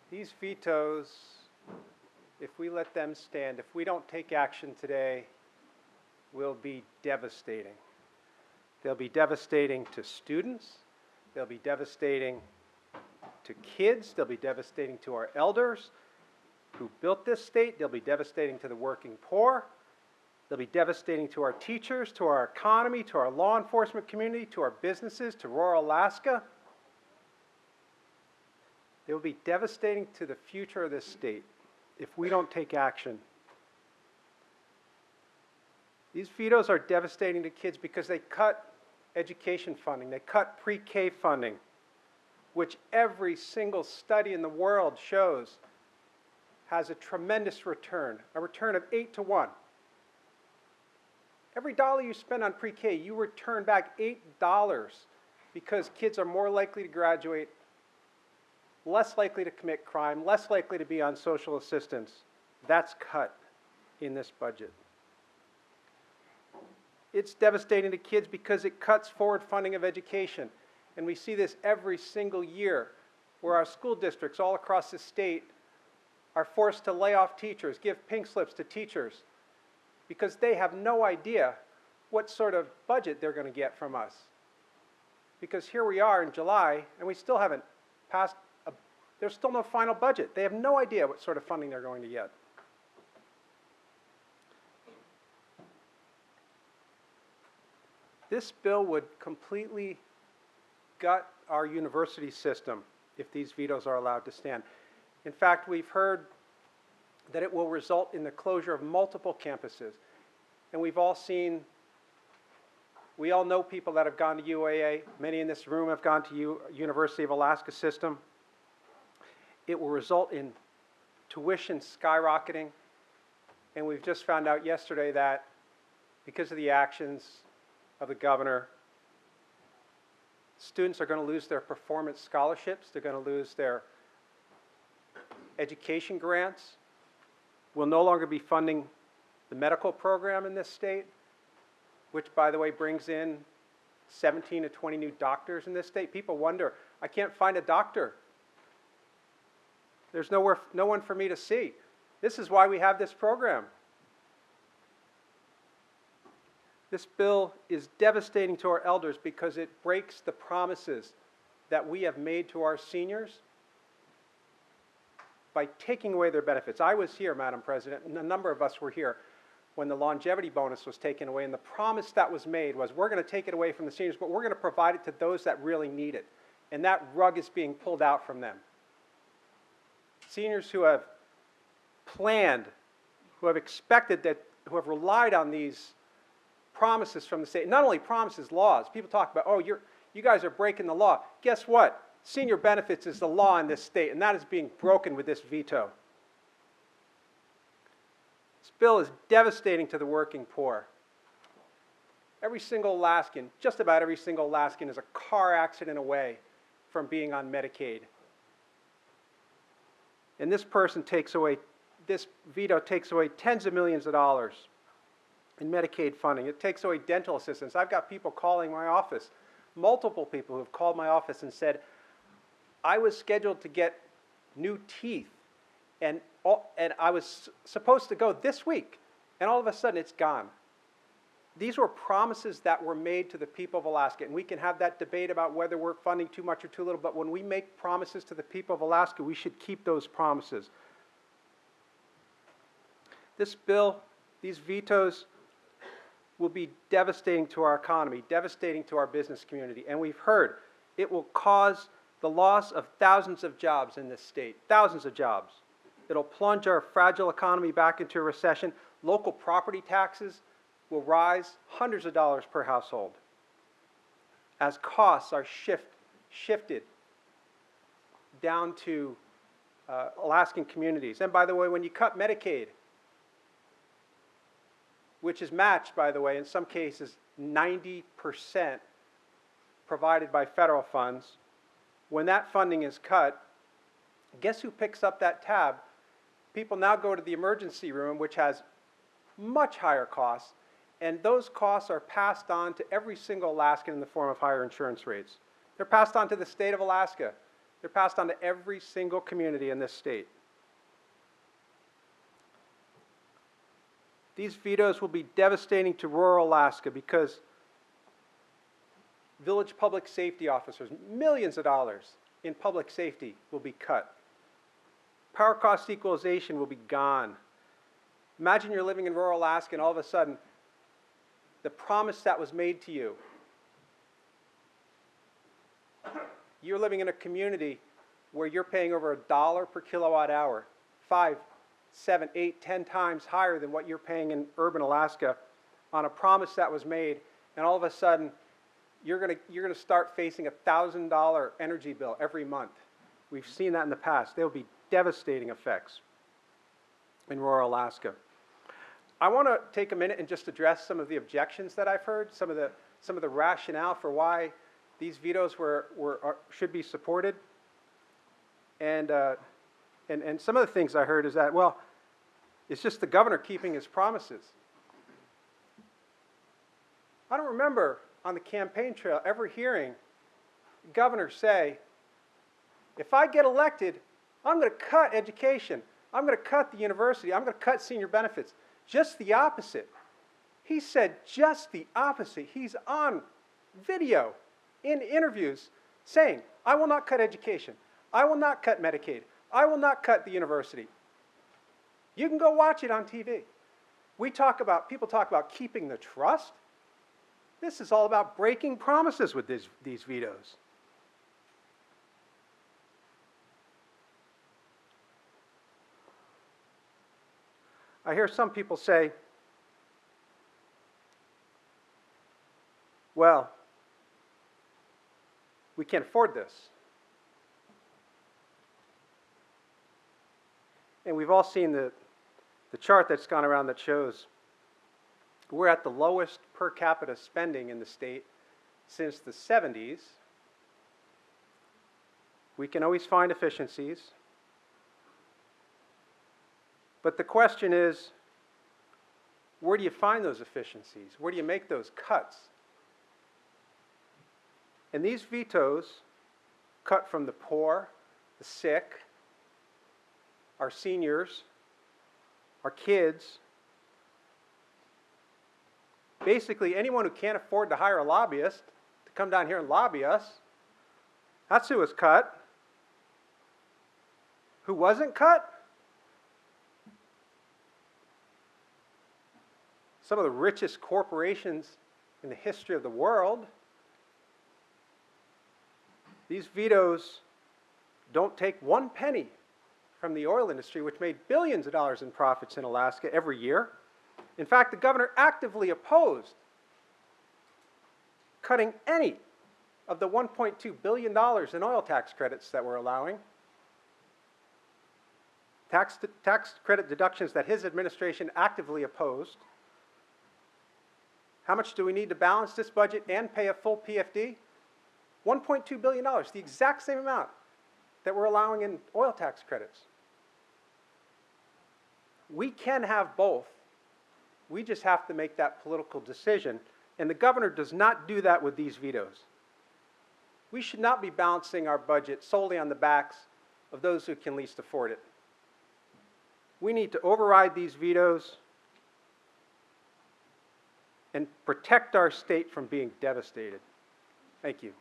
These vetoes, if we let them stand, if we don't take action today, will be devastating. They'll be devastating to students. They'll be devastating to kids. They'll be devastating to our elders who built this state. They'll be devastating to the working poor. They'll be devastating to our teachers, to our economy, to our law enforcement community, to our businesses, to rural Alaska. They will be devastating to the future of this state if we don't take action. These vetoes are devastating to kids because they cut education funding, they cut pre-K funding, which every single study in the world shows has a tremendous return, a return of 8 to 1. Every dollar you spend on pre-K, you return back $8 because kids are more likely to graduate, less likely to commit crime, less likely to be on social assistance. That's cut in this budget. It's devastating to kids because it cuts forward funding of education. And we see this every single year where our school districts all across the state are forced to lay off teachers, give pink slips to teachers, because they have no idea what sort of budget they're going to get from us. Because here we are in July, and we still haven't passed, there's still no final budget. They have no idea what sort of funding they're going to get. This bill would completely gut our university system if these vetoes are allowed to stand. In fact, we've heard that it will result in the closure of multiple campuses. And we've all seen, we all know people that have gone to UAA. Many in this room have gone to University of Alaska system. It will result in tuition skyrocketing. And we've just found out yesterday that because of the actions of the governor, students are going to lose their performance scholarships. They're going to lose their education grants. We'll no longer be funding the medical program in this state, which, by the way, brings in 17 to 20 new doctors in this state. People wonder, I can't find a doctor. There's no one for me to see. This is why we have this program. This bill is devastating to our elders because it breaks the promises that we have made to our seniors by taking away their benefits. I was here, Madam President, and a number of us were here when the longevity bonus was taken away, and the promise that was made was we're going to take it away from the seniors, but we're going to provide it to those that really need it. And that rug is being pulled out from them. Seniors who have planned, who have expected that, who have relied on these promises from the state, not only promises, laws. People talk about, oh, you guys are breaking the law. Guess what? Senior benefits is the law in this state, and that is being broken with this veto. This bill is devastating to the working poor. Every single Alaskan, just about every single Alaskan, is a car accident away from being on Medicaid. And this veto takes away tens of millions of dollars in Medicaid funding. It takes away dental assistance. I've got people calling my office, multiple people who have called my office and said, I was scheduled to get new teeth, and I was supposed to go this week, and all of a sudden it's gone. These were promises that were made to the people of Alaska, and we can have that debate about whether we're funding too much or too little, but when we make promises to the people of Alaska, we should keep those promises. This bill, these vetoes, will be devastating to our economy, devastating to our business community, and we've heard it will cause the loss of thousands of jobs in this state, thousands of jobs. It'll plunge our fragile economy back into a recession. Local property taxes will rise hundreds of dollars per household as costs are shifted down to Alaskan communities. And by the way, when you cut Medicaid, which is matched, by the way, in some cases 90% provided by federal funds, when that funding is cut, guess who picks up that tab? People now go to the emergency room, which has much higher costs, and those costs are passed on to every single Alaskan in the form of higher insurance rates. They're passed on to the state of Alaska. They're passed on to every single community in this state. These vetoes will be devastating to rural Alaska because village public safety officers, millions of dollars in public safety will be cut. Power cost equalization will be gone. Imagine you're living in rural Alaska and all of a sudden, the promise that was made to you, you're living in a community where you're paying over $1 per kilowatt hour, 5, 7, 8, 10 times higher than what you're paying in urban Alaska on a promise that was made, and all of a sudden, you're going to start facing a $1,000 energy bill every month. We've seen that in the past. There will be devastating effects in rural Alaska. I want to take a minute and just address some of the objections that I've heard, some of the rationale for why these vetoes should be supported. And some of the things I heard is that, well, it's just the governor keeping his promises. I don't remember on the campaign trail ever hearing the governor say, if I get elected, I'm going to cut education. I'm going to cut the university. I'm going to cut senior benefits. Just the opposite. He said just the opposite. He's on video in interviews saying, I will not cut education. I will not cut Medicaid. I will not cut the university. You can go watch it on TV. People talk about keeping the trust. This is all about breaking promises with these vetoes. I hear some people say, well, we can't afford this. And we've all seen the chart that's gone around that shows we're at the lowest per capita spending in the state since the 70s. We can always find efficiencies. But the question is, where do you find those efficiencies? Where do you make those cuts? And these vetoes cut from the poor, the sick, our seniors, our kids, basically anyone who can't afford to hire a lobbyist to come down here and lobby us. That's who was cut. Who wasn't cut? Some of the richest corporations in the history of the world. These vetoes don't take one penny from the oil industry, which made billions of dollars in profits in Alaska every year. In fact, the governor actively opposed cutting any of the $1.2 billion in oil tax credits that we're allowing. Tax credit deductions that his administration actively opposed. How much do we need to balance this budget and pay a full PFD? $1.2 billion, the exact same amount that we're allowing in oil tax credits. We can have both. We just have to make that political decision. And the governor does not do that with these vetoes. We should not be balancing our budget solely on the backs of those who can least afford it. We need to override these vetoes and protect our state from being devastated. Thank you.